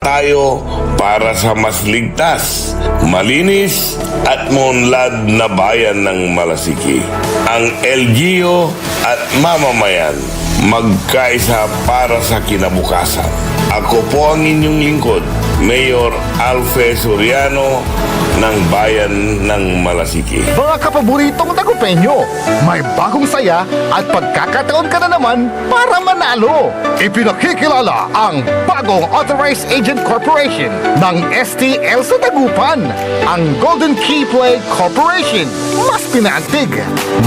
tayo para sa mas ligtas, malinis at maunlad na bayan ng Malasiki. Ang LGU at mamamayan magkaisa para sa kinabukasan. Ako po ang inyong lingkod, Mayor Alfe Soriano ng Bayan ng Malasiki. Mga kapaboritong tagupenyo, may bagong saya at pagkakataon ka na naman para manalo. Ipinakikilala ang bagong Authorized Agent Corporation ng STL sa Dagupan, ang Golden Key Play Corporation. Mas pinaantig,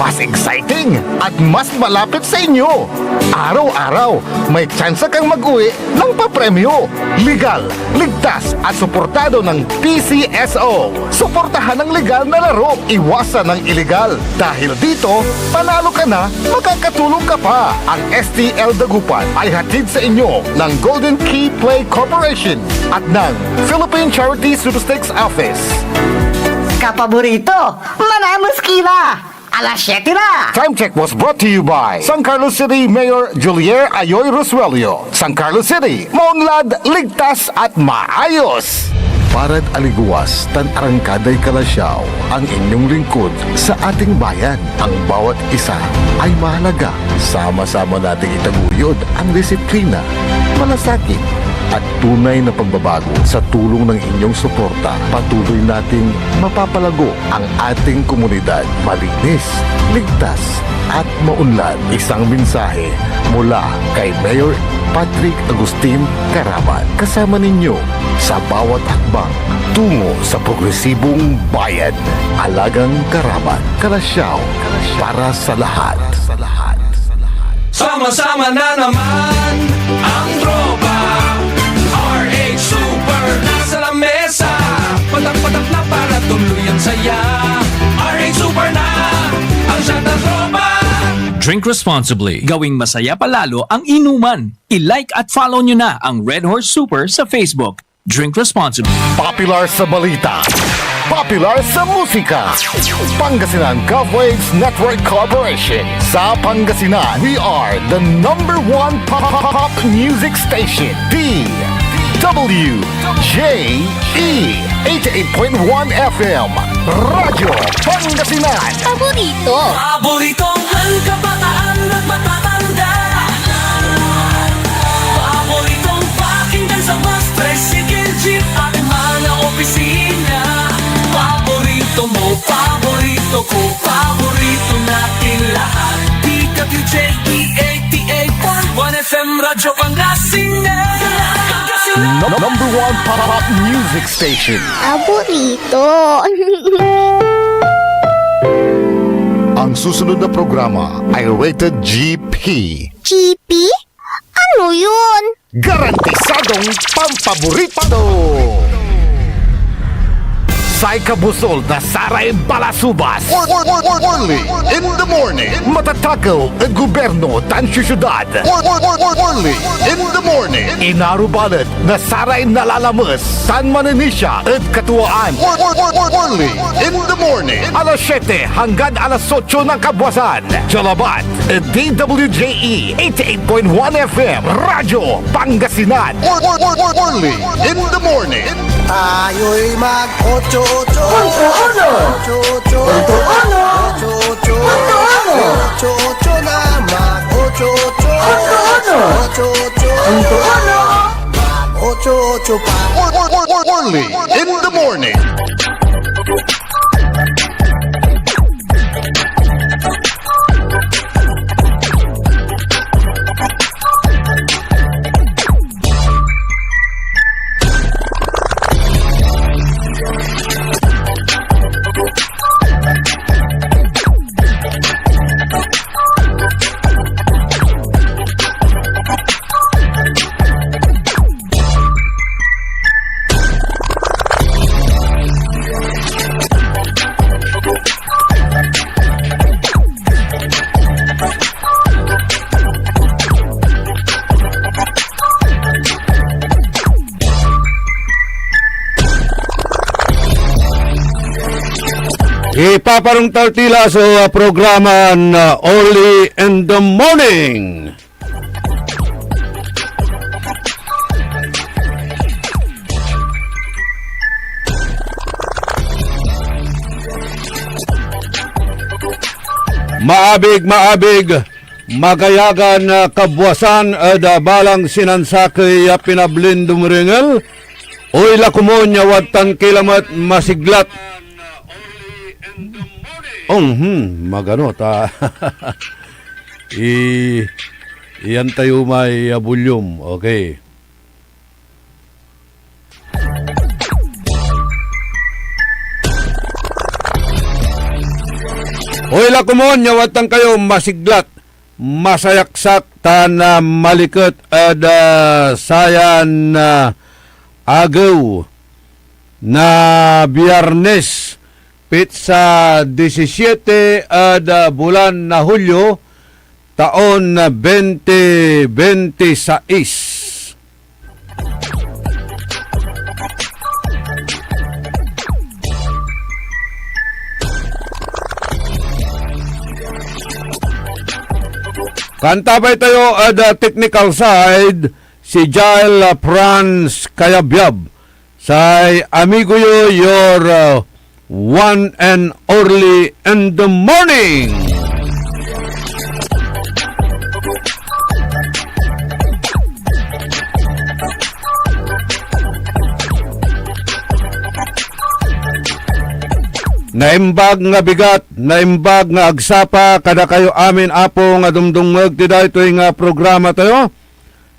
mas exciting, at mas malapit sa inyo. Araw-araw, may tsansa kang mag-uwi ng papremyo. Legal, ligtas at suportado ng PCSO. Suportahan ang legal na laro, iwasan ang illegal. Dahil dito, panalo ka na, makakatulong ka pa. Ang STL Dagupan ay hatid sa inyo ng Golden Key Play Corporation at ng Philippine Charity Sweepstakes Office. Kapaborito, manamos kila! Alas 7 na! Time check was brought to you by San Carlos City Mayor Julier Ayoy Rosuelio. San Carlos City, maunlad, ligtas at maayos. Parad aliguas, tan arangkaday kalasyaw, ang inyong lingkod sa ating bayan. Ang bawat isa ay mahalaga. Sama-sama nating itaguyod ang disiplina, malasakit, at tunay na pagbabago. Sa tulong ng inyong suporta, patuloy nating mapapalago ang ating komunidad. Malinis, ligtas, at maunlad. Isang mensahe mula kay Mayor Patrick Agustin Caraman. Kasama ninyo sa bawat hakbang tungo sa progresibong bayan. Alagang Caraman, Kalasyaw, para sa lahat. Sama-sama na naman ang tropa. RH Super nasa lamesa, patak-patak na para tuloy ang saya. RH Super na ang shot ng tropa. Drink responsibly. Gawing masaya palalo ang inuman. I-like at follow nyo na ang Red Horse Super sa Facebook. Drink responsibly. Popular sa balita, popular sa musika. Pangasinan Golfwaves Network Corporation. Sa Pangasinan, we are the #1 pop music station. DWJE 88.1 FM Radyo Pangasinan. Paborito. Paboritong kabataan at matatanda. Paboritong pakinggan sa mas tricycle, jeep at mga opisina. Paborito mo, paborito ko, paborito natin lahat. DWJE 88.1 FM Radyo Pangasinan. #1 pop music station. Paborito. Ang susunod na programa ay rated GP. GP? Ano yun? Garantisadong pampaborito! Sai Kabusol na Saray Balasubas. Early in the morning. Matatakaw ang gobyerno tan syudad. Early in the morning. Inarubalat na Saray Nalalamas tan Mananisya at Katuwaan. Early in the morning. Alas 7 hanggang alas 8 ng kabwasan. Jalabat at DWJE 88.1 FM Radyo Pangasinan. Early in the morning. Tayo'y mag-ocho-ocho. Ocho-ocho. Ocho-ocho. Ocho-ocho na mag-ocho-ocho. Ocho-ocho. Ocho-ocho pa. Early in the morning. Ipaparong tartila sa programa na Early in the Morning. maabig, magayagan kabwasan da balang sinansakay pinablindong ringel, oy lakumon watan kilamat masiglat. Magano ta. Iyan tayo may volume, okay. Hoy lakumon, nyawatan kayo masiglat, masayaksak, tan malikot, sayan agaw na Biyernes, pitsa 17 bulan na Hulyo, taon na 2026. Kantabay tayo technical side, si Jael Franz Kayabyab. Say, amigo yo, your one and only in the morning. Naimbag nga bigat, naimbag nga agsapa, kada kayo amin apo nga dumdumag tiday ito'y nga programa tayo.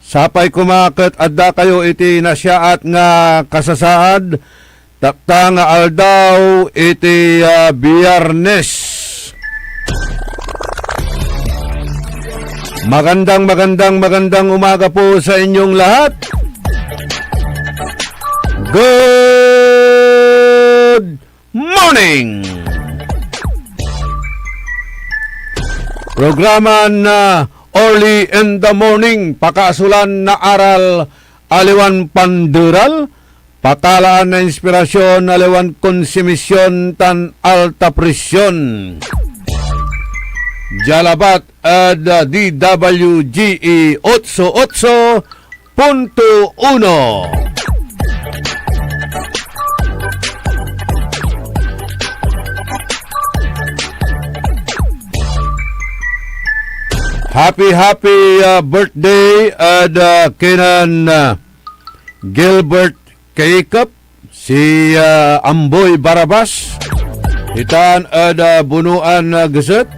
Sapay kumakit, adda kayo iti nasyaat nga kasasaad, takta nga aldaw iti Biyernes. Magandang umaga po sa inyong lahat. Good morning! Programa na early in the morning, pakasulan na aral, aliwan pandural, pakalaan na inspirasyon, aliwan konsumisyon, tan alta presyon. Jalabat at DWGE 88.1. Happy birthday kinan Gilbert Kaikap, si Amboy Barabas, itan bunuan geset.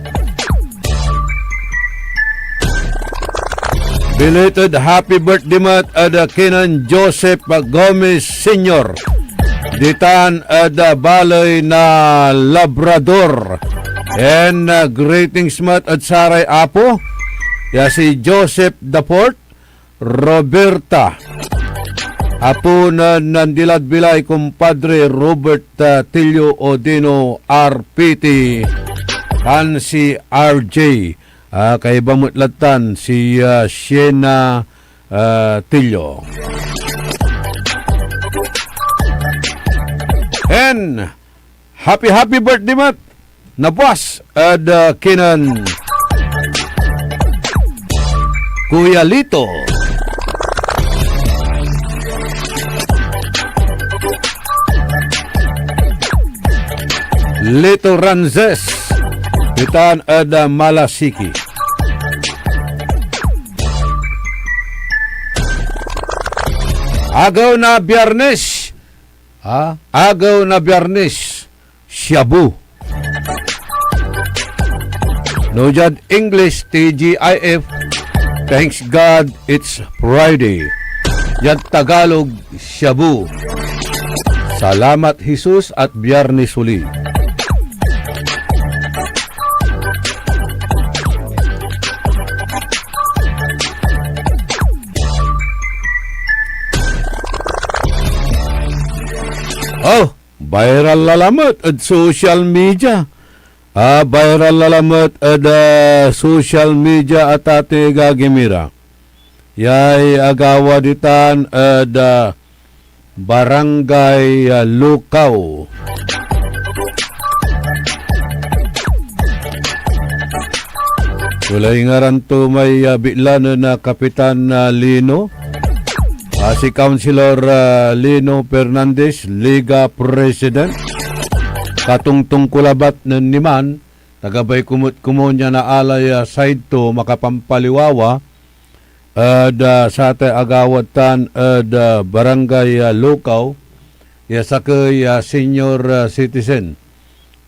Belated happy birthday mat kinan Joseph Gomez Sr. Ditan balay na Labrador. And greetings mat at saray apo. Ya si Joseph Daport, Roberta, apo na nandilad bilay kumpadre Robert Tilio Odino RPT, kan si RJ, kay bamutlatan si Siena Tilio. And happy birthday mat nabuas at kinan Kuya Lito. Lito Ranzes, itan ada Malasiki. Agaw na Biyernes. Agaw na Biyernes. Shabu. Nojad English TGIF. Thanks God, it's Friday. Yan Tagalog, Shabu. Salamat Jesus at Biyernes uli. Oh, viral lalamat at social media. Viral lalamat at social media at ate gagimira. Yay agawa ditan at barangay Lukaw. Walay ngaran to may bilan na Kapitan Lino. Si Councilor Lino Fernandez, Liga President. Katungtung kulabat na niman tagabay kumonya na alay side to makapampaliwawa sa te agawatan barangay Lukaw sakay senior citizen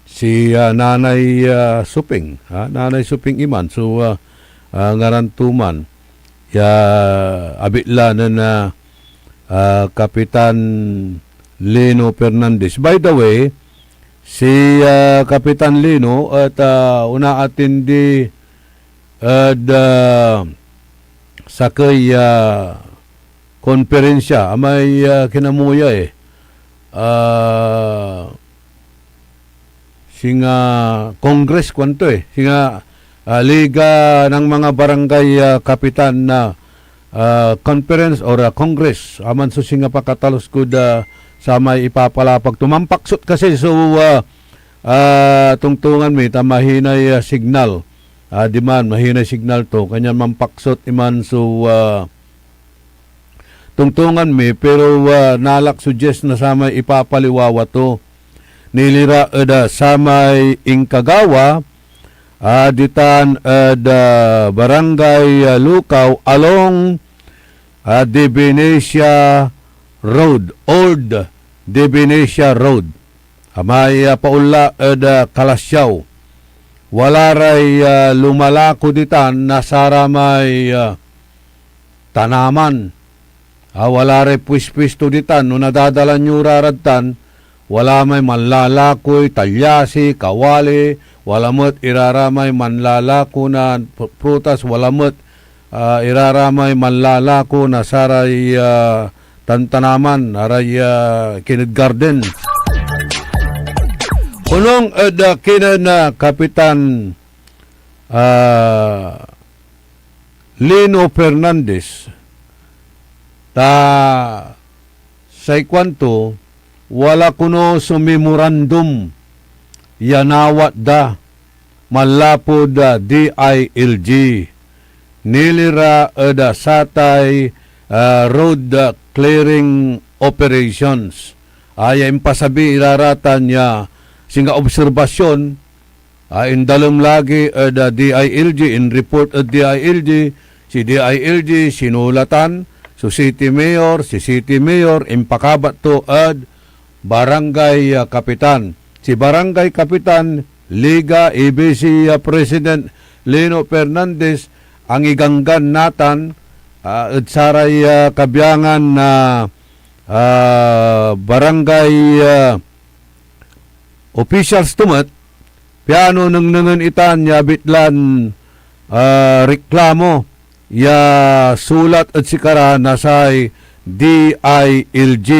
si Nanay Suping Nanay Suping Iman so ngarantuman abitla na Kapitan Lino Fernandez. By the way, si Kapitan Lino at una atindi sakay konferensya may kinamuya singa Congress kwanto singa Liga ng mga barangay kapitan na conference or congress aman so singa pakatalos ko sa may ipapalapag tumampaksot kasi so tungtungan mi mahinay signal di man mahinay signal to kanya mampaksot iman so tungtungan mi pero nalak suggest na sa may ipapaliwawa to nilira sa may Ingkagawa ditan barangay Lukaw along De Venecia Road, Old De Venecia Road. May paula Kalasyaw. Wala ray lumalako ditan nasara may tanaman. Wala ray puispisto ditan no nadadala nyo raradtan. Wala may manlalakoy, talyasi, kawali, wala mo't iraramay manlalako na prutas, wala mo't iraramay manlalako na saray tantanaman, aray kinid garden. Kunong kinan Kapitan Lino Fernandez ta sa ikwanto wala kuno sa memorandum yanawat da malapod DILG nilira satay road clearing operations ay impasabi iraratan niya singa obserbasyon indalom lagi DILG in report DILG si DILG sinulatan so city mayor impakabat to barangay kapitan. Si barangay kapitan Liga EBC President Lino Fernandez ang iganggan natan saray kabyangan na barangay officials tumat piano nang itan ya bitlan reklamo ya sulat at sikara nasay DILG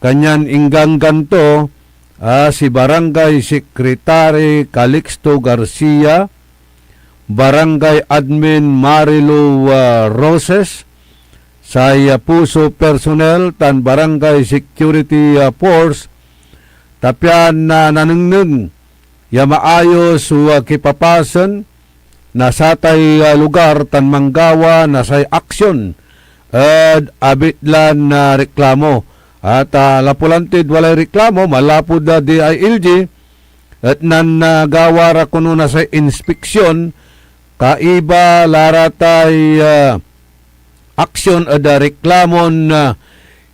kanyan inggang ganto si Barangay Secretary Calixto Garcia, Barangay Admin Marilo Roses, saya puso personnel tan Barangay Security Force, tapyan na nanungnung ya maayos kipapasan na satay lugar tan manggawa na say aksyon abitlan na reklamo. At lapulantid walay reklamo, malapod na DILG at nanagawara kuno na sa inspeksyon, kaiba laratay aksyon ada reklamon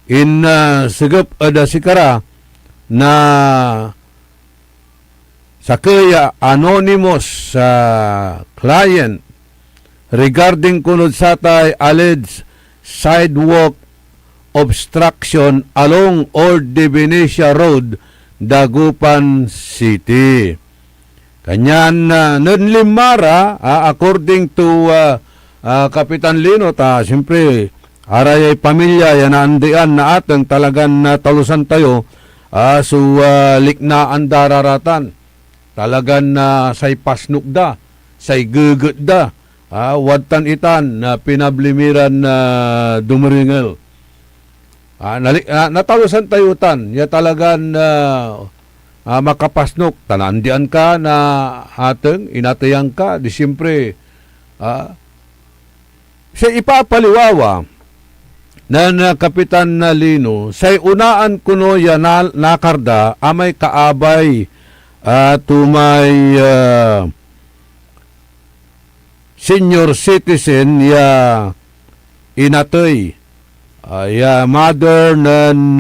in sigap ada sikara na sakaya anonymous client regarding kunod satay alleged sidewalk obstruction along Old De Venecia Road, Dagupan City. Kanyan nunlimara according to Kapitan Lino siyempre aray pamilya yan naandian na atang talagang talusan tayo liknaan dararatan talagang say pasnuk da say gugut da wadtan itan na pinablimiran na dumaringel. Natalusan tayutan, ya talagan makapasnok, tanandian ka na ateng, inatayang ka, di siyempre, siya ipapaliwawa na Kapitan na Lino, say unaan kuno ya nakarda, amay kaabay tumay senior citizen ya inatoy ya mother nan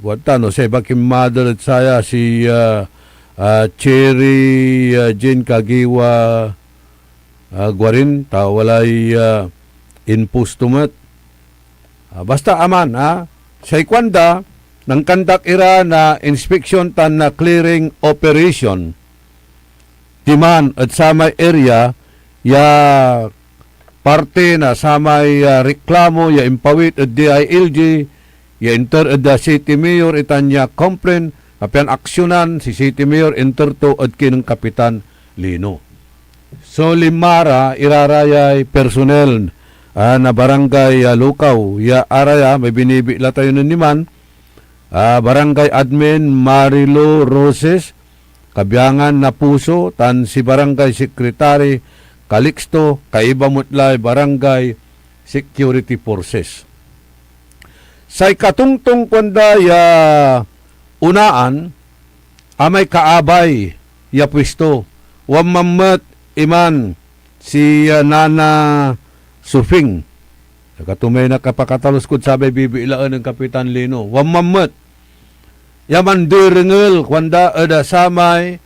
wata no say bakim mother at saya si Cherry Jane Kagiwa Guarin walay impustumat. Basta aman sa ikwanda ng kandak ira na inspection tan na clearing operation timan at samay area ya parte na samay reklamo ya impawit at DILG ya inter at the city mayor itanya complain apian aksyonan si city mayor inter to at kinang kapitan Lino. So limara irarayay personnel na barangay Lukaw ya araya may binibigla tayo nun niman barangay admin Marilo Roses Kabyangan na Puso tan si barangay secretary Calixto kaiba mutlay barangay security forces. Sa ikatungtong kwanda ya unaan amay kaabay ya pwesto wamamat iman si Nana Sufing. Katumay na kapakatalos ko sabi bibilaan ng Kapitan Lino. Wamamat. Yaman direngel kwanda ada samay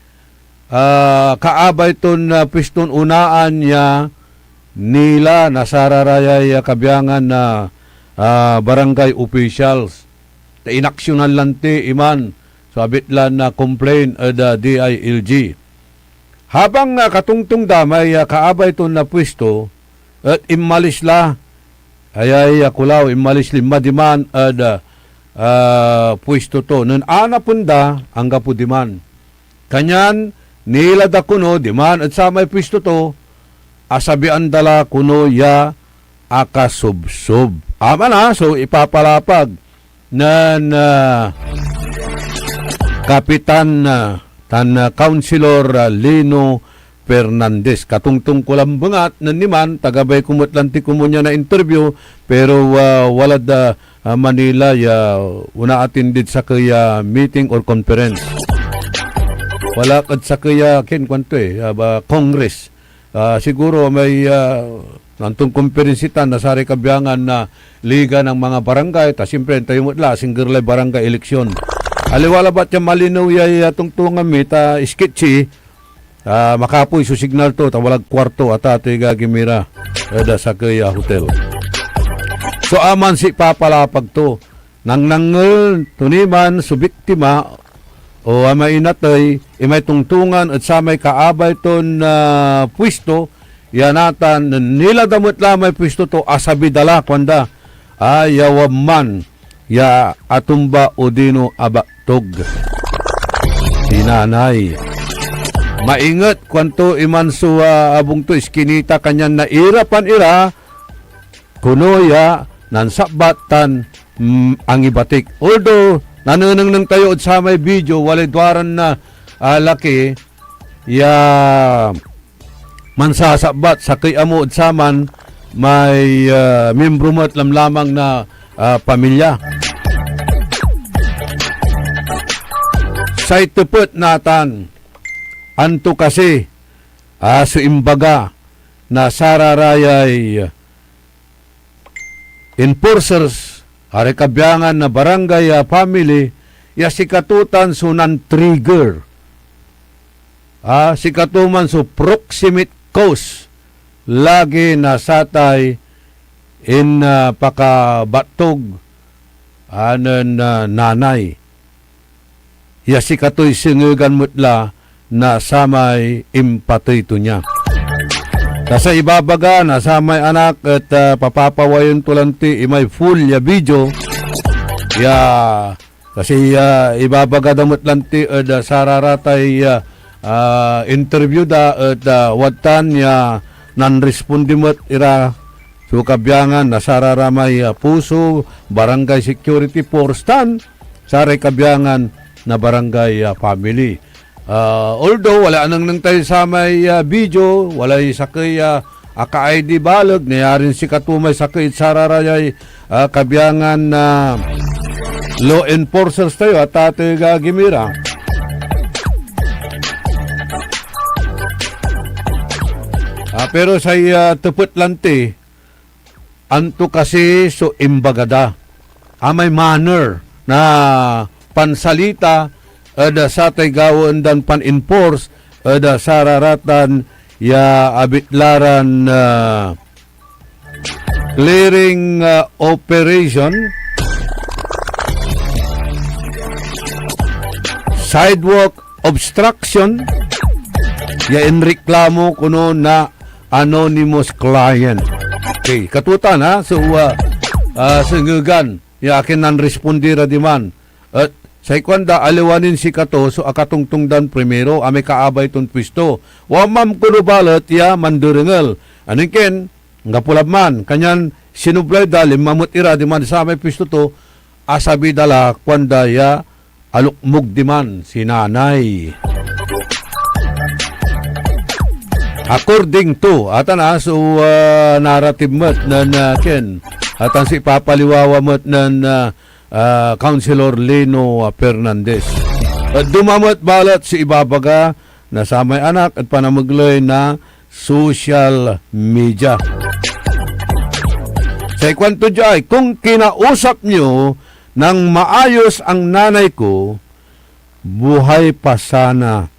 kaabay ton piston unaan niya nila nasararayay kabyangan na barangay officials. Ta inaksyonan lanti iman sabitlan na complain ada DILG. Habang katungtong damay kaabay ton na pwesto at imalis la ayay kulaw imalis lima diman ad pwesto to nun ana punda ang gapudiman kanyan nila da kuno diman at sa may pwesto to asabian dala kuno ya akasubsob ama so ipapalapag nan kapitan tan councilor Lino Fernandez. Katungtong kulang bangat na niman, tagabay kumutlanti kumunya na interview, pero walad Manila ya una attended sa kaya meeting or conference. Wala kad sa kaya kwanto Congress. Siguro may nantong konferensitan na sari kabyangan na liga ng mga barangay, ta siyempre tayo mutla, singerlay barangay eleksyon. Aliwala ba't yung malinaw ya tungtungan mita sketchy, makapoy su signal to tawalag kwarto at ato'y gagimira da sa kaya hotel. So aman si papalapag to nang nangel tuniman su biktima o amay inatoy imay tungtungan at sa may kaabay ton pwisto yanatan nila damot lamay pwisto to asabi dala kwanda ayawaman ya atumba odino abatog dinanay. Maingat kwanto iman suwa abong to iskinita kanyan na irapan ira kunoya nan sabatan ang ibatik. Although nanunang nang tayo at sa may video walay dwaran na laki ya mansasabat sa kay amo at saman may membro mo at lamlamang na pamilya. Sa itupot natan anto kasi so imbaga na sararayay enforcers are kabyangan na barangay family ya sikatutan sunan trigger sikatuman so proximate cause lagi na satay in pakabatog anan nanay ya sikatoy singugan mutla na samay impatito niya. Sa ibabaga na samay anak at papapawayon tulanti imay full ya video ya kasi ibabaga damot lanti at sararatay interview da at watan ya nan-respondimot ira so kabyangan na sararamay puso barangay security force tan saray kabyangan na barangay family. Although wala nang tayo sa may video, wala sa kaya aka-ID balag, nayarin si katumay sakit sararayay kabiyangan na law enforcers tayo at ate gagimira. Pero sa tupot lanti, anto kasi so imbagada. May manner na pansalita ada sa tay gawon dan pan-enforce ada sararatan ya abitlaran clearing operation sidewalk obstruction ya inreklamo kuno na anonymous client. Okay, katutan ha. So, senggugan, ya akin nan respondira di man. At sa ikwanda, aliwanin si kato, so akatungtungdan primero, ame kaabay ton pwisto. Wamam kuno balot, ya mandurengel. Anikin, nga pulab man, kanyan sinublay dalim, mamut ira di man sa may pwisto to, asabi dala, kwanda ya alukmug di man, si nanay. According to, atan so narrative mat nan ken, atan si papaliwawa mat nan Councilor Lino Fernandez. Dumamot balat si ibabaga na sa may anak at panamaglay na social media. Sa ikwanto jay, kung kinausap nyo ng maayos ang nanay ko, buhay pa sana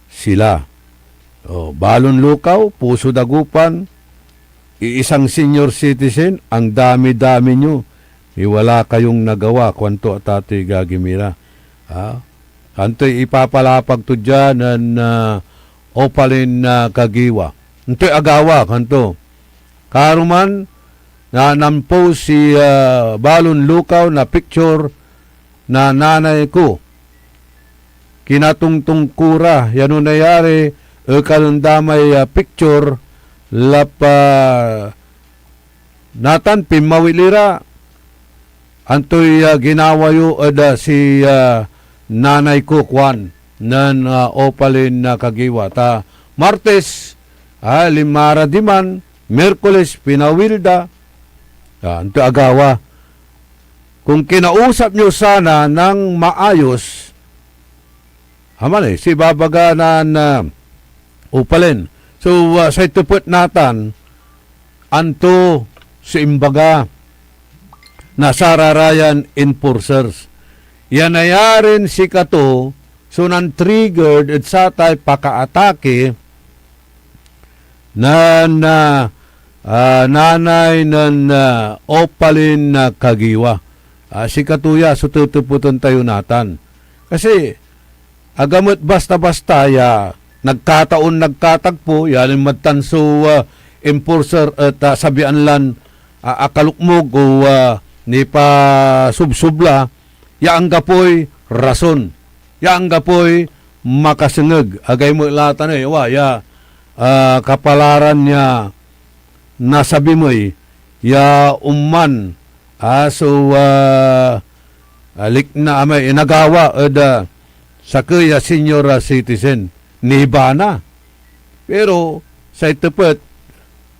sila. Balon lukaw, puso dagupan, iisang senior citizen, ang dami-dami nyo. Wala kayong nagawa, kwanto at ati gagimira. Kanto'y ipapalapag to dyan ng opalin na kagiwa. Kanto'y agawa, kanto. Karuman, na nampo si balon lukaw na picture na nanay ko. Kinatungtong kura, yan nayari, kalundamay picture lapa natan pimawilira antoy ginawayo ada si nanay ko kwan nan opalin na kagiwa ta Martes limara diman Merkules pinawilda anto agawa kung kinausap nyo sana ng maayos haman si babaga na upalin. So, sa itupot natan, anto si imbaga na sararayan enforcers. Yan nayarin si kato, so nan-triggered at sa tay paka-atake na nanay ng opalin na kagiwa. Si katuya, so tutuputan tayo natan. Kasi, agamot basta-basta ya, nagkatagpo yan yung matanso enforcer at sabian lan akalukmog o ni pa subsubla yaang gapoy rason yaang gapoy makasengeg agay mo latan ya kapalaran niya nasabi mo ya umman so alik na amay inagawa ada sa kaya senior citizen niba na. Pero sa itupot,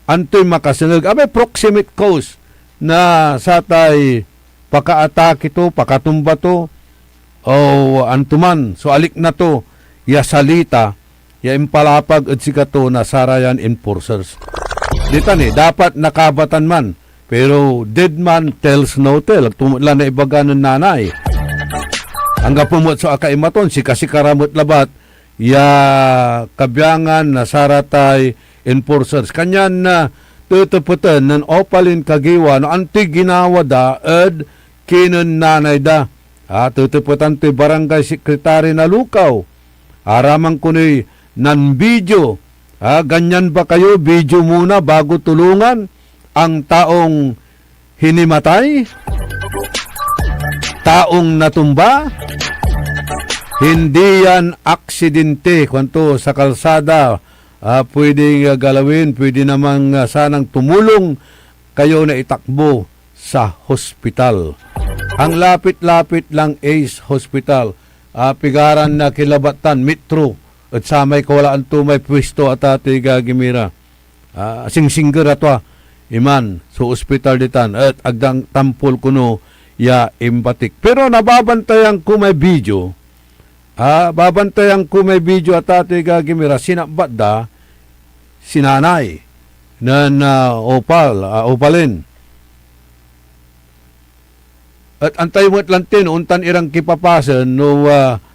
anto'y makasangag. May proximate cause na sa tay paka-atake to, pakatumba to, o antuman. So alik na to, ya salita, ya impalapag at sika to na sarayan enforcers. Dito ni, dapat nakabatan man. Pero dead man tells no tale. Tumutla na ibaga ng nanay. Hanggang pumot sa akaimaton, sikasikaramot labat, ya kabyangan na saratay enforcers kanyan na tutuputan ng opalin kagiwa no anti ginawa da ed kinon nanay da tutuputan ti barangay sekretary na lukaw aramang kunoy nan video ganyan ba kayo video muna bago tulungan ang taong hinimatay taong natumba. Hindi yan aksidente kwanto sa kalsada pwedeng galawin, pwede namang sanang tumulong kayo na itakbo sa hospital. Ang lapit-lapit lang Ace Hospital, pigaran na kilabatan, Metro, at sa may kawalaan to may pwesto at ati gagimira. Sing-singger ato iman sa ospital ditan at agdang tampol kuno ya empatik. Pero nababantayan ko may video. Babantayan ko may video at ati gagimira sinabat da sinanay nan opalin. At antay mo atlantin untan irang kipapasan no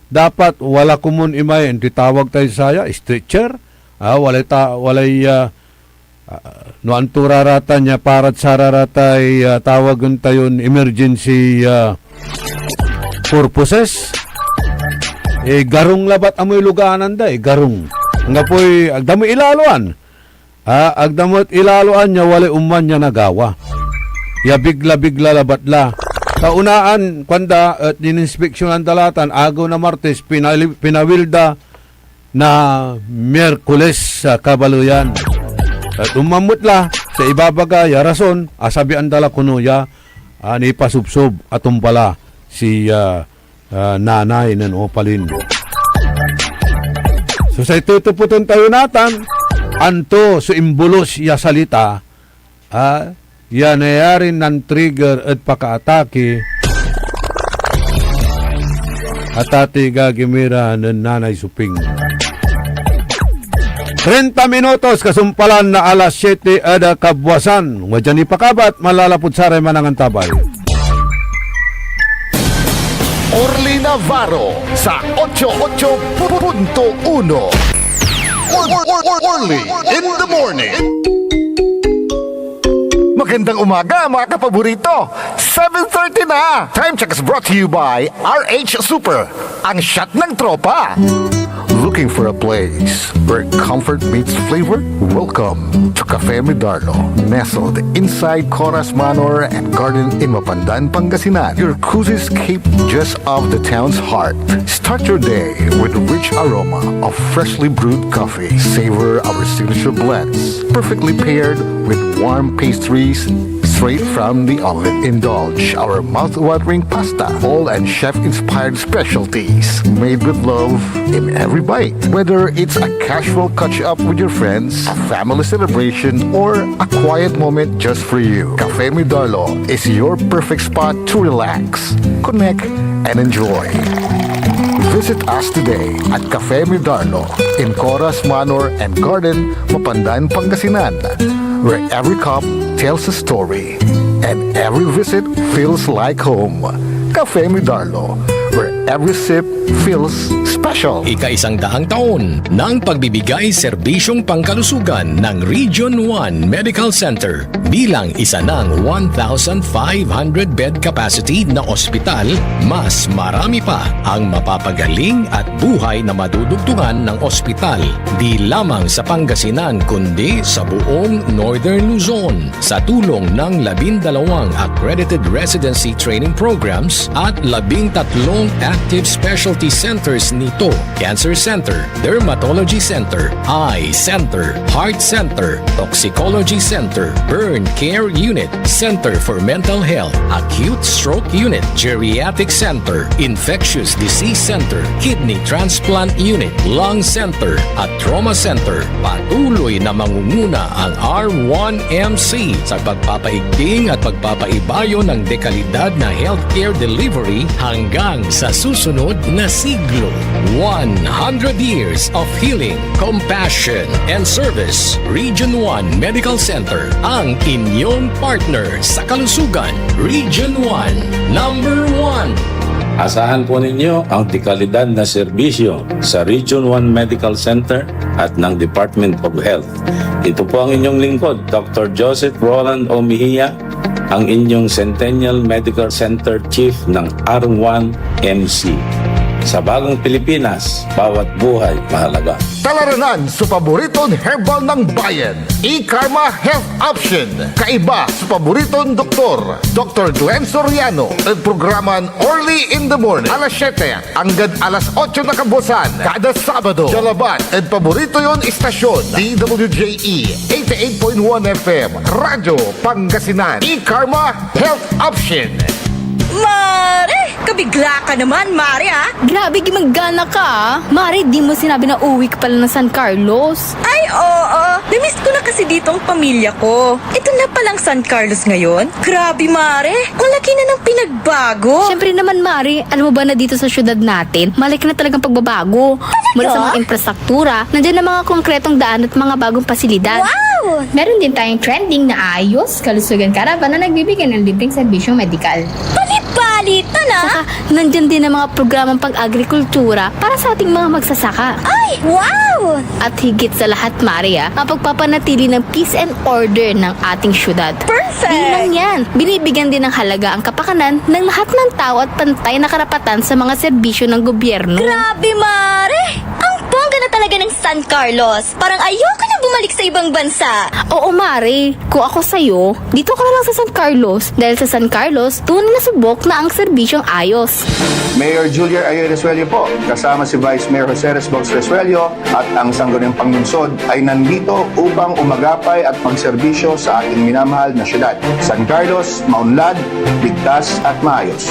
dapat wala kumun imayen titawag tayo saya stretcher. Walay no anturarata niya parat sararatay tawagan tayon emergency purposes. Garong labat amoy luganan da garong. Nga po'y agdamo ilaluan. Agdamot ilaluan niya walay umman niya nagawa. Ya bigla-bigla labatla. Kaunaan kwanda at dininspeksyon ang dalatan agaw na Martes pinawilda na Miyerkules sa Kabaluyan. At umamutla sa ibabaga ya rason asabi ang dala kuno ya ni pasubsob atong pala si nanay ng opalin. So sa itutuputon tayo natan anto so imbulos ya salita ya nayarin ng trigger at pakaatake at ati gagimira ng nanay suping. 30 minutos kasumpalan na alas 7 ada kabwasan. Wadyan ipakabat malalapod saray manangan tabay. Orly Navarro sa 88.1 Orly in the morning. Magandang umaga mga kapaborito. 7:30 na. Time check is brought to you by RH Super, ang shot ng tropa. Looking for a place where comfort meets flavor? Welcome to Cafe Medardo, nestled inside Coras Manor and Garden in Mapandan, Pangasinan. Your cozy escape just off the town's heart. Start your day with a rich aroma of freshly brewed coffee. Savor our signature blends, perfectly paired with warm pastries straight from the oven. Indulge our mouth-watering pasta, all and chef-inspired specialties made with love in every bite. Whether it's a casual catch-up with your friends, a family celebration, or a quiet moment just for you, Cafe Medardo is your perfect spot to relax, connect, and enjoy. Visit us today at Cafe Medardo in Coras Manor and Garden, Mapandan, Pangasinan, where every cup tells a story and every visit feels like home. Cafe Medardo, where every sip feels special. Ika-100 taon ng pagbibigay serbisyong pangkalusugan ng Region 1 Medical Center bilang isa ng 1,500 bed capacity na ospital, mas marami pa ang mapapagaling at buhay na madudugtungan ng ospital di lamang sa Pangasinan kundi sa buong Northern Luzon sa tulong ng 12 accredited residency training programs at 13 active specialty centers nito: Cancer Center, Dermatology Center, Eye Center, Heart Center, Toxicology Center, Burn Care Unit, Center for Mental Health, Acute Stroke Unit, Geriatric Center, Infectious Disease Center, Kidney Transplant Unit, Lung Center, at Trauma Center. Patuloy na mangunguna ang R1MC sa pagpapaigting at pagpapaibayo ng dekalidad na healthcare delivery hanggang sa susunod na siglo. 100 years of healing, compassion, and service. Region 1 Medical Center, ang inyong partner sa kalusugan. Region 1, number 1. Asahan po ninyo ang dekalidad na serbisyo sa Region 1 Medical Center at ng Department of Health. Ito po ang inyong lingkod, Dr. Joseph Roland O. Mejia, ang inyong Centennial Medical Center Chief ng R1MC. Sa bagong Pilipinas, bawat buhay mahalaga. Talaranan sa paboritong herbal ng bayan, E-Karma Health Option. Kaiba sa paboritong doktor, Dr. Glenn Soriano. At programan Orly in the Morning, alas 7 hanggang alas 8 na kabusan. Kada Sabado, Jalaban. At paborito yon istasyon, DWJE 88.1 FM, Radyo Pangasinan. E-Karma Health Option. Mare! Kabigla ka naman, Mare, ha? Grabe, gimagana ka ah. Mari, di mo sinabi na uwi ka pala ng San Carlos. Ay, oo. Namiss ko na kasi dito ang pamilya ko. Ito na palang San Carlos ngayon. Grabe, Mare. Ang laki na ng pinagbago. Siyempre naman, Mari, alam mo ba na dito sa syudad natin, malaki na talagang pagbabago. Mula sa mga infrastruktura, nandiyan na mga konkretong daan at mga bagong pasilidad. Wow! Meron din tayong trending na ayos, kalusugan caravan na nagbibigay ng libreng serbisyong medikal. Palit-palita na. Saka, nandyan din ang mga programang pang-agrikultura para sa ating mga magsasaka. Ay, wow! At higit sa lahat, Maria, ang pagpapanatili ng peace and order ng ating syudad. Perfect! Di lang yan, binibigyan din ng halaga ang kapakanan ng lahat ng tao at pantay na karapatan sa mga serbisyo ng gobyerno. Grabe, Mare! Ang bongga na talaga ng San Carlos. Parang ayoko na bumalik sa ibang bansa. Oo, Mari. Kung ako sa'yo, dito ka na lang sa San Carlos. Dahil sa San Carlos, tunay na subok na ang serbisyong ayos. Mayor Julier Ayoy Resuelio po, kasama si Vice Mayor Jose Resbox Resuelio at ang Sangguniang Panglungsod ay nandito upang umagapay at magserbisyo sa ating minamahal na syudad. San Carlos, maunlad, ligtas at maayos.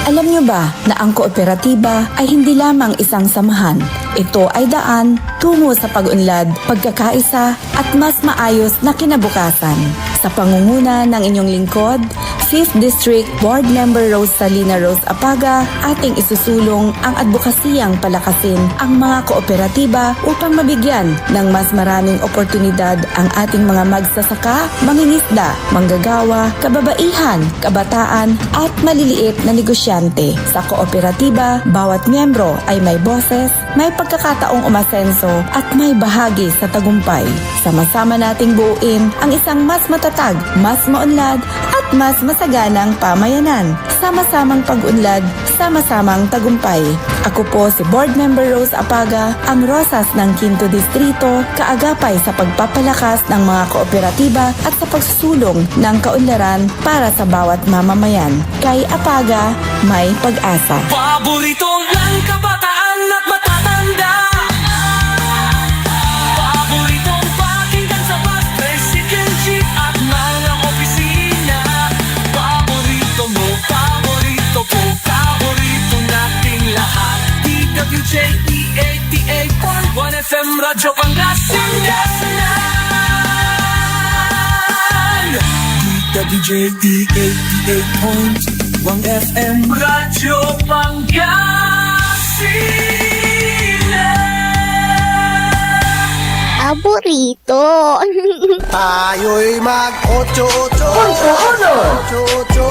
Alam nyo ba na ang kooperatiba ay hindi lamang isang samahan? Ito ay daan tungo sa pag-unlad, pagkakaisa at mas maayos na kinabukasan. Sa pangunguna ng inyong lingkod, 5th District Board Member Rosalina Rose Apaga, ating isusulong ang advokasiyang palakasin ang mga kooperatiba upang mabigyan ng mas maraming oportunidad ang ating mga magsasaka, mangingisda, manggagawa, kababaihan, kabataan at maliliit na negosyante. Sa kooperatiba, bawat miyembro ay may boses, may pagkakataong umasenso at may bahagi sa tagumpay. Sama-sama nating buuin ang isang mas matatag, mas maunlad at mas masaganang pamayanan. Sama-samang pag-unlad, sama-samang tagumpay. Ako po si Board Member Rose Apaga, ang Rosas ng 5th Distrito, kaagapay sa pagpapalakas ng mga kooperatiba at sa pagsusulong ng kaunlaran para sa bawat mamamayan. Kay Apaga, may pag-asa. Paborito ng kabataan at matatanda. Paboritong pakinggan sa bus, tricycle, jeep at mga opisina. Paborito mo, paborito ko, paborito nating lahat. DWJE 88.1 FM Radyo Pangasinan. DWJE 88.1 FM Radyo Pangasinan. Aburrito. Tayo'y mag-8-8 8-8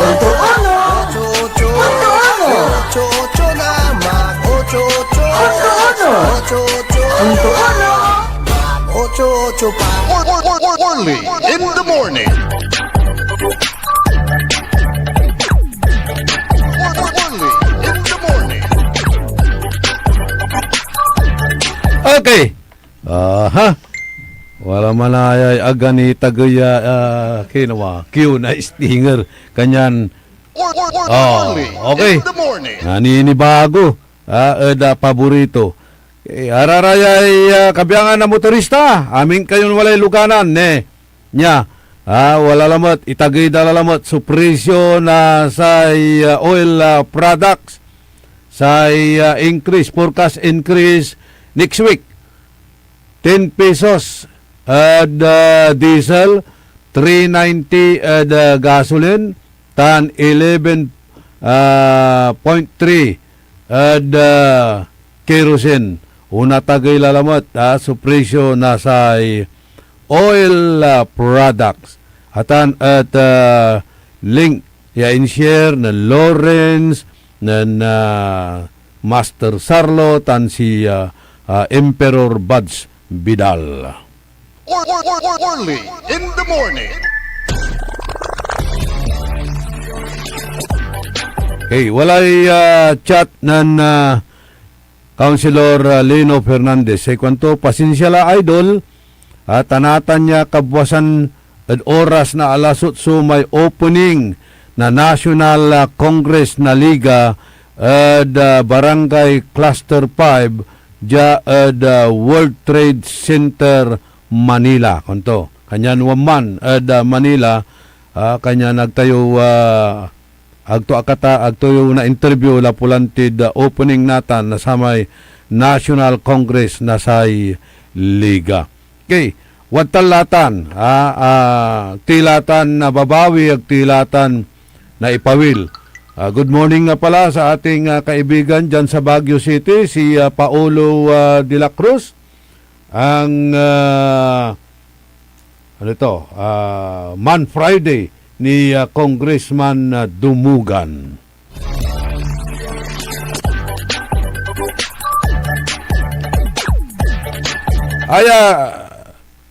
8-8 na mag-8-8 8-8 pa. Only in the morning. Only in the morning. Okay. Aha. Wala man ay agani tagaya kinawa. Q na stinger. Kanyan. Only okay. in the morning. Nani bago. Eda paborito. Ararayay kabiyangan na motorista. Aming kayon walay luganan. Nya. Wala lamot. Itagay dala lamot. So presyo na sa oil products. Sa increase. Forecast increase next week. 10 pesos at diesel, 390 at gasoline, tan 11.3 at kerosene. Una tagay lalamot sa presyo na sa oil products. Atan at link ya in-share na Lawrence na Master Sarlo tan si Emperor Buds Vidal. Only in the morning. Okay, walay chat ng Councilor Lino Fernandez. Kwanto, pasensya la idol, tanatan niya kabwasan at oras na alasot so may opening na National Congress na Liga at Barangay Cluster 5 ja at World Trade Center Manila. Kanto, kanyan waman at Manila, kanya nagtayo agto yung na interview la pulantid opening natan na sa may National Congress na say Liga. Okay, watalatan tilatan na babawi ag tilatan na ipawil. Good morning nga pala sa ating kaibigan dyan sa Baguio City, si Paulo de la Cruz, ang Man Friday ni Congressman Dumugan.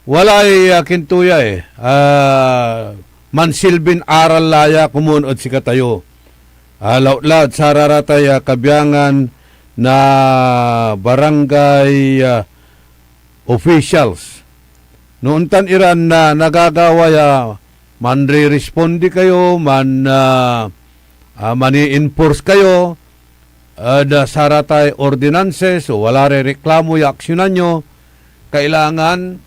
Walay kintuya mansilbin aral laya kumunod si katayo. Lautlad sa raratay kabiyangan na barangay officials. Noon tan iran na nagagawa manre-respondi kayo, mani-enforce kayo, sa raratay ordinances o wala re reklamo ya aksyonan nyo, kailangan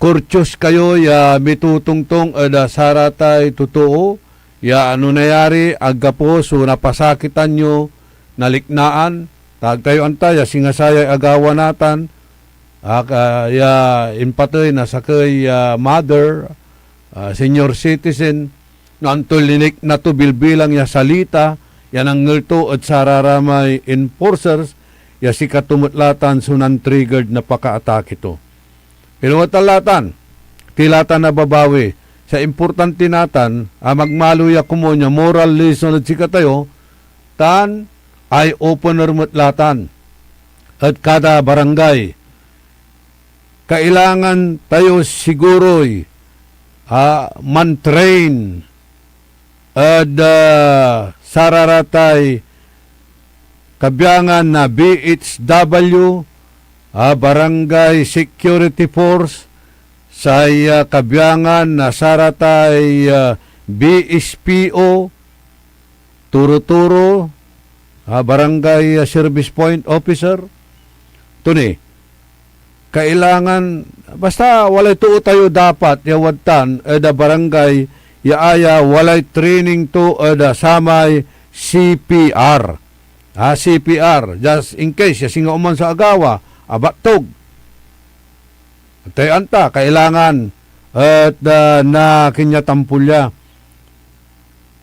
kurtyos kayo ya mitutungtong sa raratay totoo ya ano nayari aggapo so napasakitan nyo naliknaan tag tayo anta ya singasaya agawa natan ya impatoy na sakay mother senior citizen nantulinik na to bilbilang ya salita yan ang ngulto at sararamay enforcers ya si katumutlatan sunan triggered na paka-attack ito. Pero watalatan tilatan na babawi sa importante natan, magmaluya kumonya moral lesson at sika tayo, tan ay opener mutlatan. At kada barangay, kailangan tayo siguro'y man-train at sararatay kabiyangan na BHW, Barangay Security Force, sa kabiyangan na saratay BSPO, Turo-Turo, Barangay Service Point Officer. Tuni, kailangan, basta walay tuo tayo dapat, yawadtan, da barangay, yaaya walay training to, da samay CPR. CPR, just in case, singa uman sa agawa, abatog. Tayo anta, kailangan at na kinyatampulya.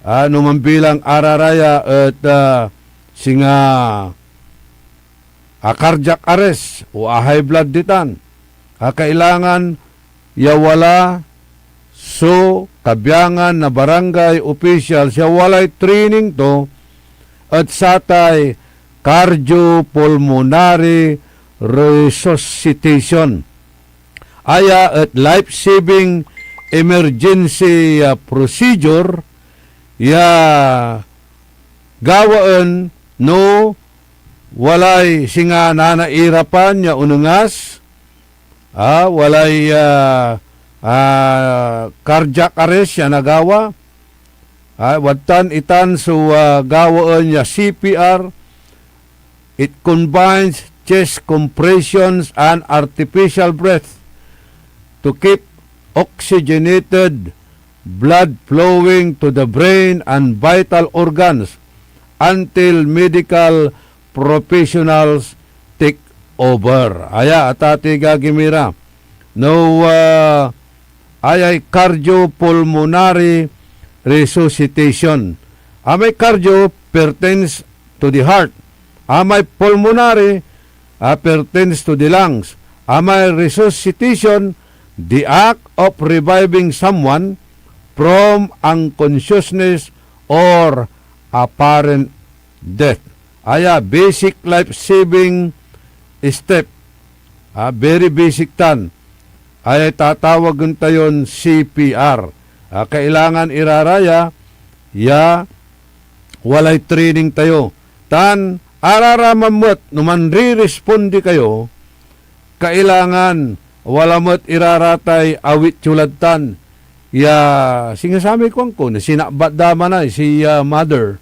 Numambilang araraya at singa cardiac arrest o high blood ditan. Kailangan yawala so kabiyangan na barangay official siya walay training to at satay cardiopulmonary resuscitation. Aya at life-saving emergency procedure ya gawaan no walay singa nanairapan ya unungas walay cardiac arrest ya nagawa watan itan so gawaan ya CPR. It combines chest compressions and artificial breath to keep oxygenated blood flowing to the brain and vital organs until medical professionals take over. Aya, atati gagimira. No, ayay cardiopulmonary resuscitation. Amay cardio pertains to the heart. Amay pulmonary pertains to the lungs. Amay resuscitation, the act of reviving someone from unconsciousness or apparent death. Aya, basic life-saving step. Very basic tan. Ay tatawag tayon CPR. Kailangan iraraya, ya walay training tayo. Tan, araramamot, numan re-respondi kayo, kailangan wala mo't iraratay awit tulad-tan. Ya, singasami ko na sinabat dama na si mother.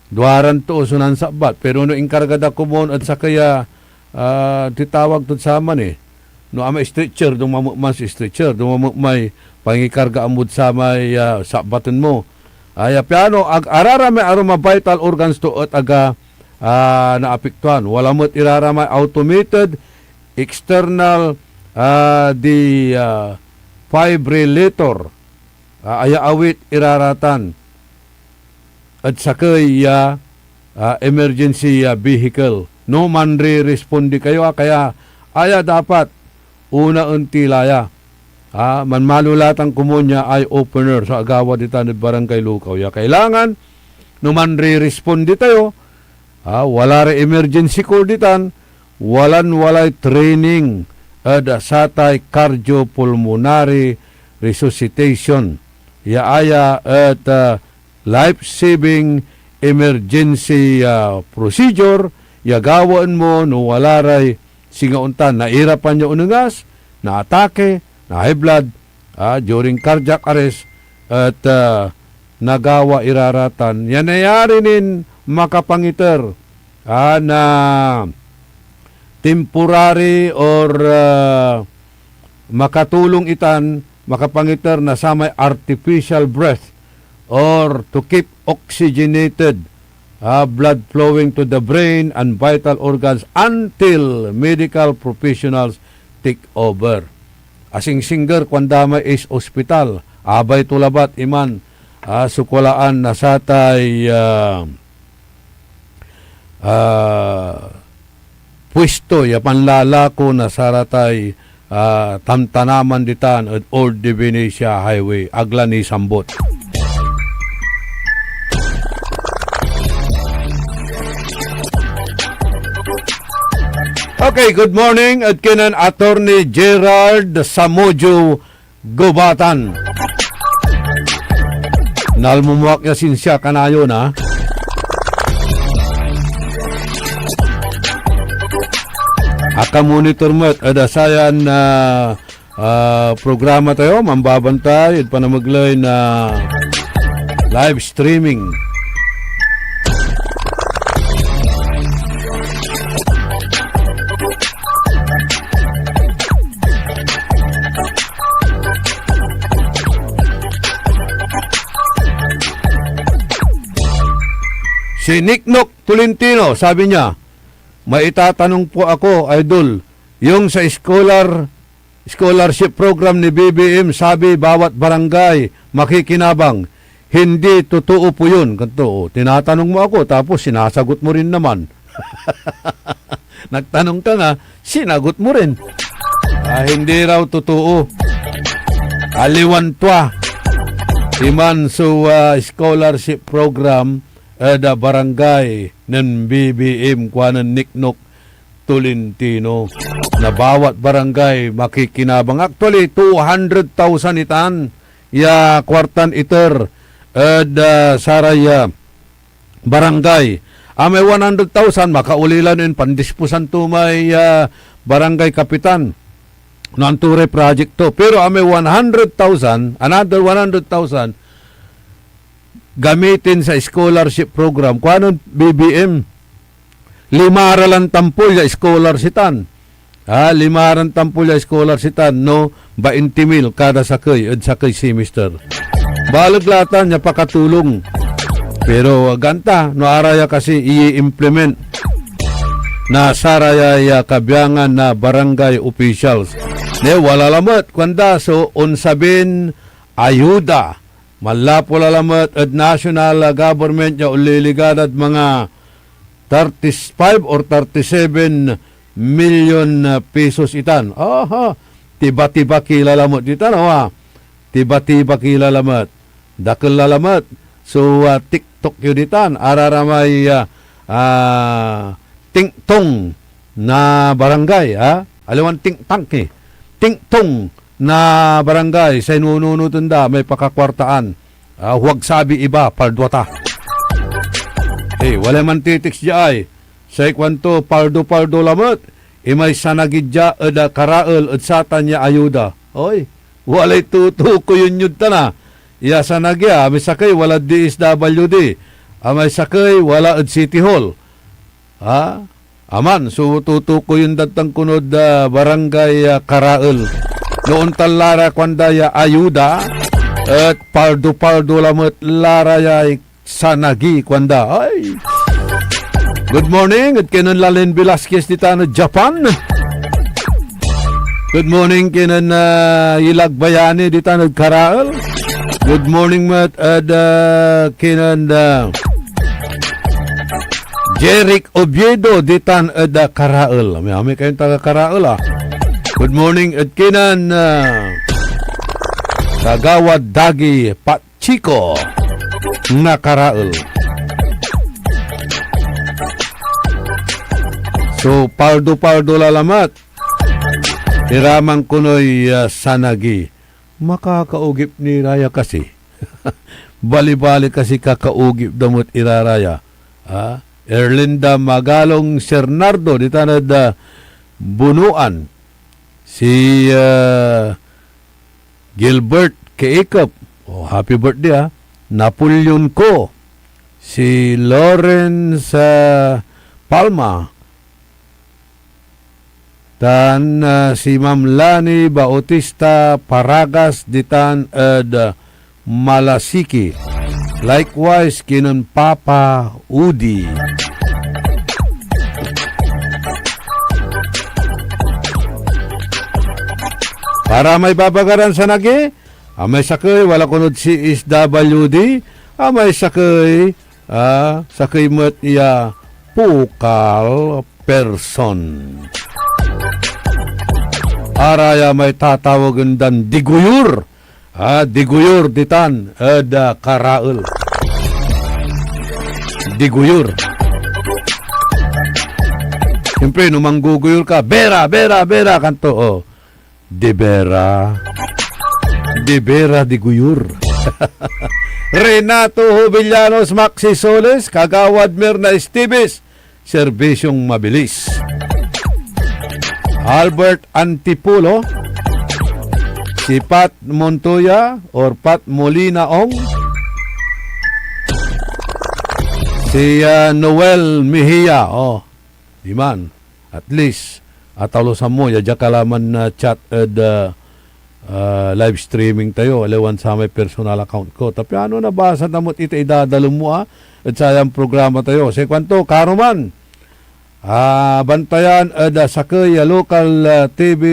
Duaran to sunan sabat. Pero no inkargada kumon at sa kaya titawag to sa man no ama stretcher, dumamuk man si stretcher, dumamuk may pangikarga amod sa may sa baton mo. Ay piano ag araramay aroma vital organs to at aga naapektuhan. Wala mo't iraramay automated external defibrillator. Aya awit iraratan at sakay emergency vehicle. No man re-respondi kayo kaya aya dapat una untilaya. Manmalulatang kumunya ay opener sa agawa dita ni Barangay Lukaw. Ya kailangan no man re-respondi tayo. Wala re emergency call ditan. Walay training satay cardiopulmonary resuscitation. Ya aya at life-saving emergency procedure. Ya gawaan mo no wala ray singauntan nairapan niya unungas, na atake, na high blood during cardiac arrest at nagawa iraratan. Yan nangyari nin makapangiter na temporary or makatulong itan makapangiter na sa may artificial breath or to keep oxygenated blood flowing to the brain and vital organs until medical professionals take over. Asing singer kwandama is hospital. Abay tulabat iman sukulaan na satay pwesto ya panlalako na saratay tamtanaman ditan at Old Divinesia Highway agla ni Sambot. Okay, good morning at kinan Attorney Gerald Samojo Gubatan. Nalmumuak ya sinsya kanayon ha. Aka monitor mo at adasayan na programa tayo, mambabantay at panamaglay na live streaming. Si Nicknock Tolentino, sabi niya, maitatanong po ako, Idol, yung sa scholarship program ni BBM, sabi bawat barangay makikinabang. Hindi totoo po yun. Ganito, tinatanong mo ako, tapos sinasagot mo rin naman. Nagtanong ka nga, sinagot mo rin. Hindi raw totoo. Aliwantwa. Iman sa scholarship program da barangay ng BBM kwanan Nicknock Tolentino na bawat barangay makikinabang. Actually 200,000 itan ya kwartan iter saraya barangay. May 100,000 makaulilan in pandispusan to may barangay kapitan nanture project to. Pero may 100,000, another 100,000 gamitin sa scholarship program. Kuanon BBM? Limaran tampol ya scholarsitan. Limaran tampol ya scholarsitan, no? 20,000 kada sakay, at sakay semester. Balaglatan niya pakatulong. Pero ganta, no araya kasi i-implement na saraya ya kabyangan na barangay officials. Wala lamat, kwanda, so unsabin ayuda. Malapo lalamat at national government niya uliligad at mga 35 or 37 million pesos itan. Tiba-tiba kilalamat itan. Tiba-tiba kilalamat. Dakil lalamat. So, TikTok yun itan. Araramay tingtong na barangay. Aliwan tingtang eh. Tingtong na barangay sa inununutunda may pakakwartaan. Huwag sabi iba, paldwata. Wala man titiks di ay. Sa ikwanto, paldo lamot. May sanagidya ada karael at satan niya ayuda. Walay tutuko yun yun na. Iya sanagya, may sakay wala DSWD. May sakay wala at City Hall. Aman, so tutuko yun datang kunod barangay karael. noon talara kwandaya ayuda at pardo lamot laraya sanagi kwanda. Ay. Good morning at kinan Lalin Velasquez dito na Japan. Good morning kinan Ilag Bayani dito na Karaal. Good morning mat at kinan Jeric Oviedo ditan ada Karaal. May kayong taga Karaal ah. Good morning at kinan Kagawad Dagi Patchiko na Karaal. So pardo lalamat. Iramang kunoy sanagi. Makakaugip ni Raya kasi. Bali-bali kasi kakaugip damot iraraya. Erlinda Magalong Sernardo di tanad bunuan. Si Gilbert Keikop. Oh, happy birthday Napoleon Ko. Si Lawrence Palma. Dan si Ma'am Lani Bautista Paragas ditan Malasiki. Likewise kinon Papa Udi. Para may babagaran sa nagi, may sakay wala kunod si SWD, may sakay sakay mat iya pukal person. Araya may tatawagan dan diguyur. Diguyur ditan Karaal. Diguyur. Siyempre, numangguguyur ka, bera kanto. Oh. De bera diguyur. Renato Hubillanos Maxi Soles, Kagawad Mirna Esteves, serbisyong mabilis. Albert Antipulo, si Pat Montoya or Pat Molinaong, si Noel Mejia, Iman, at least, atalosan mo, yadya kalaman na chat at live streaming tayo, alawan sa may personal account ko. Tapi ano nabasa na mo't ita idadalo mo at sayang programa tayo. Sa kwanto, karuman, bantayan sakay local TV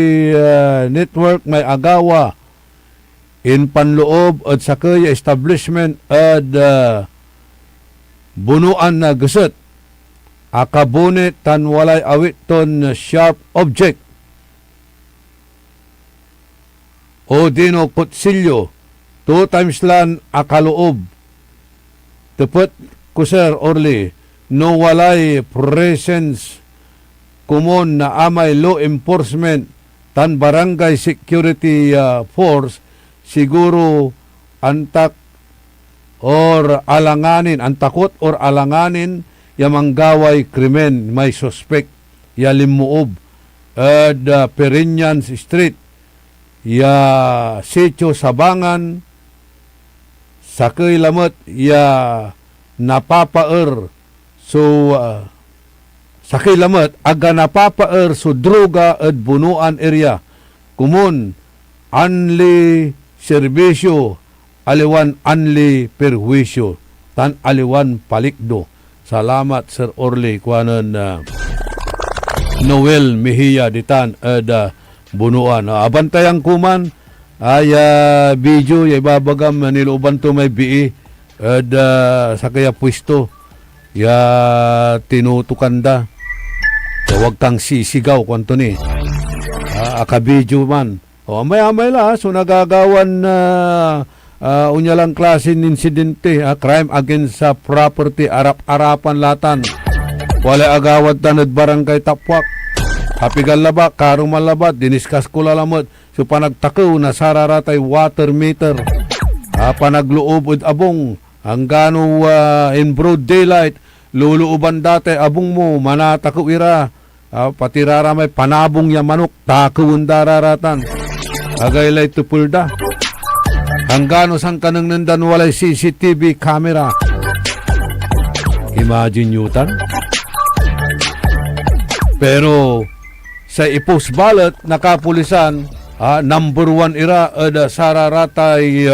network may agawa in panloob at sakay establishment at bunuan na gusot akabunit tan walay awiton sharp object o dino kutsilyo 2 times lan akaloob tepet kuser orly no walay presence kumon na amay law enforcement tan barangay security force siguro antak or alanganin antakot or alanganin yamanggaway krimen may suspect ya limuob at Perinyans Street ya Sitio Sabangan sakay lamot ya napapaer. So, sakay lamat, aga napapaer so droga at bunuan area. Kumun, anli serbisyo, aliwan anli perwisyo, tan aliwan palikdo. Salamat, Sir Orly, kuanan Noel Mejia, ditan at bunuan. Abantayang kuman, ay video, ibabagam niluban to may bii, at sakaya pwesto. Ya tinutukanda. Huwag kang sisigaw kwanto ni. Akabidyo man. Amay-amay la. So nagagawan unyalang klase ng insidente. Crime against property. Arap-arapan latan. Wala agawad tanad barangay Tapwak. Hapigal laba. Karong malabat. Diniskas ko lalamot. So panagtakaw na sararatay water meter. Panagloob at abong. Hanggang in broad daylight, luluuban dati, abong mo, manatako ira, pati rara may panabong ya manok, takawin dararatan. Agaylay tupulda. Hanggang sang kanang nandan walay CCTV camera. Imagine nyo tan. Pero sa ipos ballot, nakapulisan, number 1 ira sararatay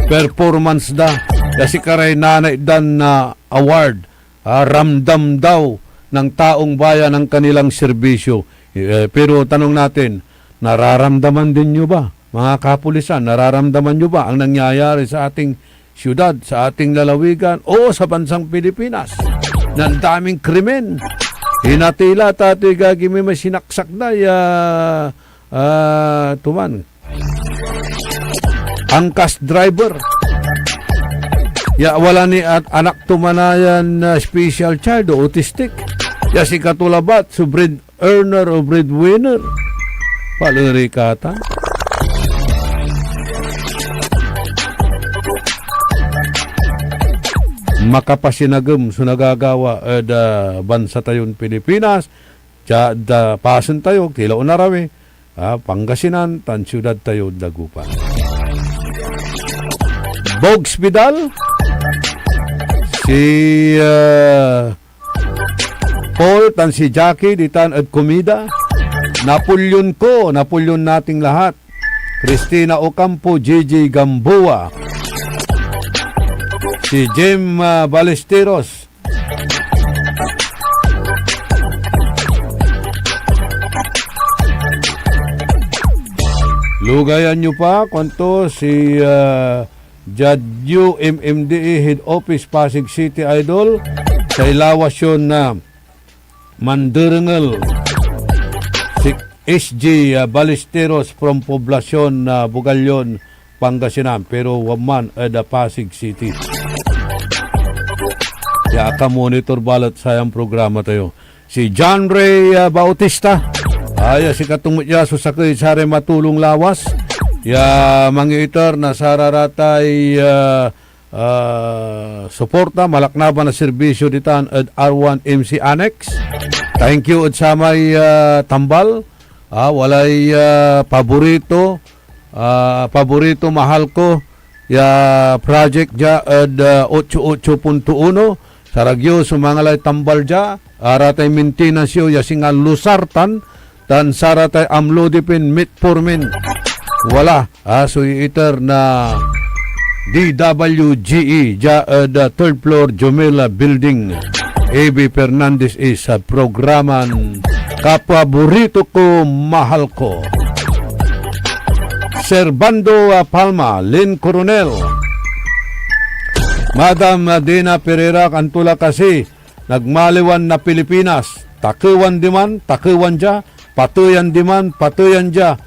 performance da. Kasi karay nanay dan na award. Ramdam daw ng taong bayan ang kanilang serbisyo. Pero tanong natin, nararamdaman din nyo ba, mga kapulisan, nararamdaman nyo ba ang nangyayari sa ating syudad, sa ating lalawigan o sa bansang Pilipinas? Ng daming krimen. Hinatila tati gagimi may sinaksak na tuman. Angkas driver. Wala ni at anak tumanayan na special child o autistic. Si katulabat, so bread earner o breadwinner. Paliri kata. Makapasinagam so nagagawa bansa tayon Pilipinas. Pasan tayo, tila unarawi. Pangasinan, tan syudad tayo Dagupan. Bogs Vidal. Si Paul, tan si Jackie, ditan at komida. Napulyon nating lahat. Cristina Ocampo, Gigi Gamboa. Si Jim Ballesteros. Lugayan nyo pa, kwanto si Jadyu MMDA Head Office Pasig City Idol sa ilawasyon na Mandirangel. Si SG Ballesteros from Poblacion Bugalyon, Pangasinan, pero waman ada Pasig City. Kaya ka-monitor balat sayang programa tayo. Si John Ray Bautista. Si katumot ya susakay sa matulong lawas. Mangiiter na sararatay suporta malaknaban na serbisyo ditan at R1 MC Annex. Thank you at sa may tambal. Walay paborito mahal ko project ja at 88.1 saragyo sumangalay tambal ja aratay maintenance yo yasingan lusartan dan saratay amlodipin mitpormin wala so iter na DWGE ja the third floor Jomela building. AB Fernandez is sa programan kapaborito ko mahal ko. Servando Palma, Lynn Coronel. Madam Dina Pereira kantula kasi nagmaliwan na Pilipinas. Takuwan diman, takuwan ja. Patuyan diman, patuyan ja.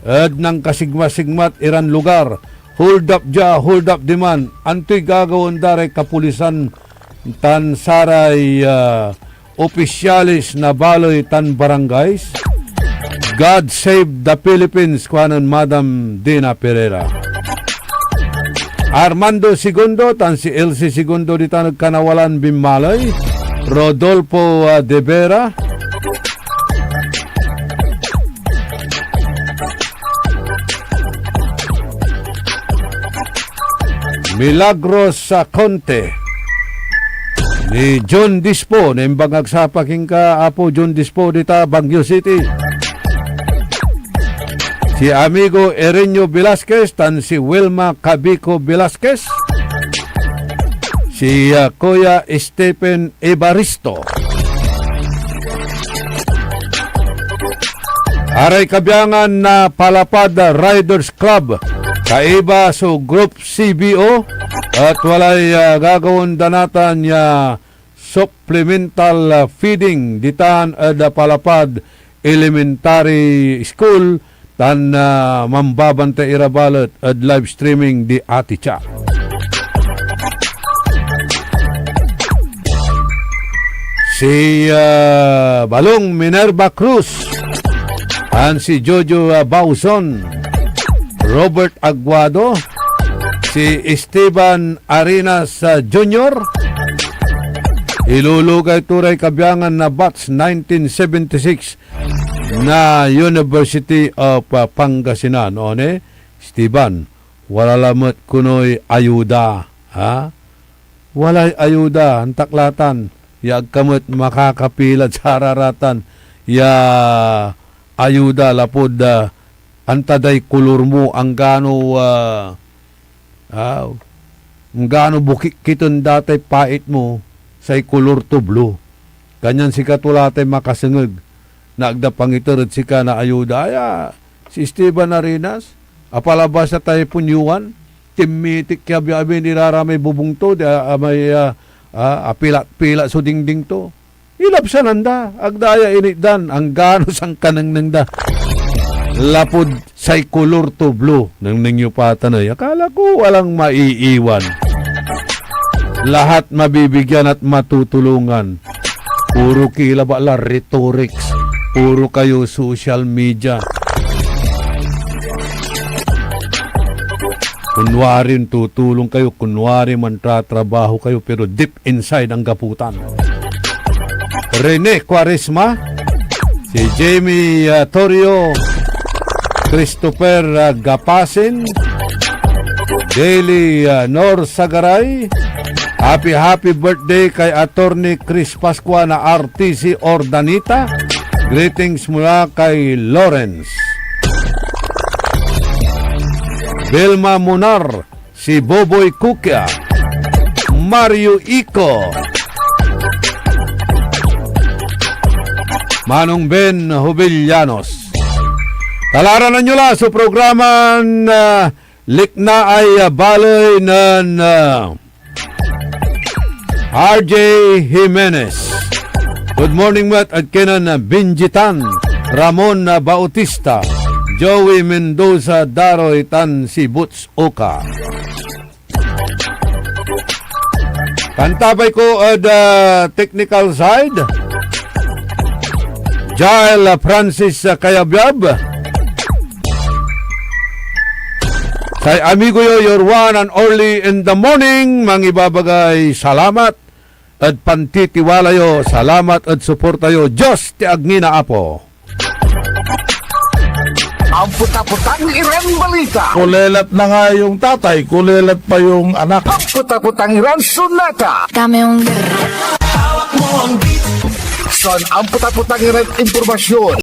Ed ng kasigma-sigmat iran lugar. Hold up ja, hold up diman. Antoy gagawin dare kapulisan tan saray opisyalis na baloy tan barangays. God save the Philippines, kuanan Madam Dina Pereira. Armando Segundo, tan si Elsie Segundo dito nagkanawalan Bimalay. Rodolfo De Vera. Milagros Conte. Ni John Dispo, na imbang agsapaking ka Apo John Dispo dito Baguio City. Si amigo Erenio Velasquez, tan si Wilma Cabico Velasquez. Si Kuya Stephen Evaristo. Aray kabiyangan na Palapad Riders Club. Kaiba so Group CBO at walay gagawin danatan ya supplemental feeding ditan at Palapad Elementary School tan mambabante irabalot at live streaming di Aticha. Si Balong Minerva Cruz and si Jojo Bauson, Robert Aguado, si Esteban Arenas Jr., ilulugay turay kabiyangan na batch 1976 na University of Pangasinan. Esteban, wala lamot kunoy ayuda. Walay ayuda, ang taklatan. Yag kamot makakapilad sa araratan. Ya ayuda lapod antaday kulor mo ang gaano bukik kiton datay pait mo say kulor to blue. Ganyan si katulatay makasengeg. Naagda pangiterod si ka na ayuda. Si Esteban Arenas, apalabas na tayo punyuan, timitik kaya biyabi niraramay bubong to, may pila so dingding to. Ilap sa nanda, agdaya initdan, ang gano sang kanang nanda. Lapod say color to blue nang ninyo patanay. Akala ko walang maiiwan. Lahat mabibigyan at matutulungan. Puro kilaba la rhetorics. Puro kayo social media. Kunwari tutulong kayo, kunwari mantratrabaho kayo, pero deep inside ang gaputan. Rene Quaresma, si Jamie Torrio, Christopher Gapasin, Daily Nor Sagaray, happy birthday kay Attorney Chris Pascua na RTC Ordanita. Greetings mula kay Lawrence. Belma Munar, si Boboy Kukya, Mario Ico, Manong Ben Hubillanos. Kalaranan nyo lang sa programa na likna ay baloy ng RJ Jimenez. Good morning, Matt at Kenan Binjitan, Ramon Bautista, Joey Mendoza, Daroy Tan, si Boots Oka. Kantabay ko the technical side. Jael Francis Kayabyab. Kay amigo yo, your one and only in the morning, mangibabagay salamat at pantitiwala yo, salamat at suporta yo. Diyos ti agngina apo. Ang puta-putang Iran balita. Kulelat na nga yung tatay, kulelat pa yung anak. Ang puta-putang Iran sunata. Dami yung... Son ang puta-putang Iran impormasyon.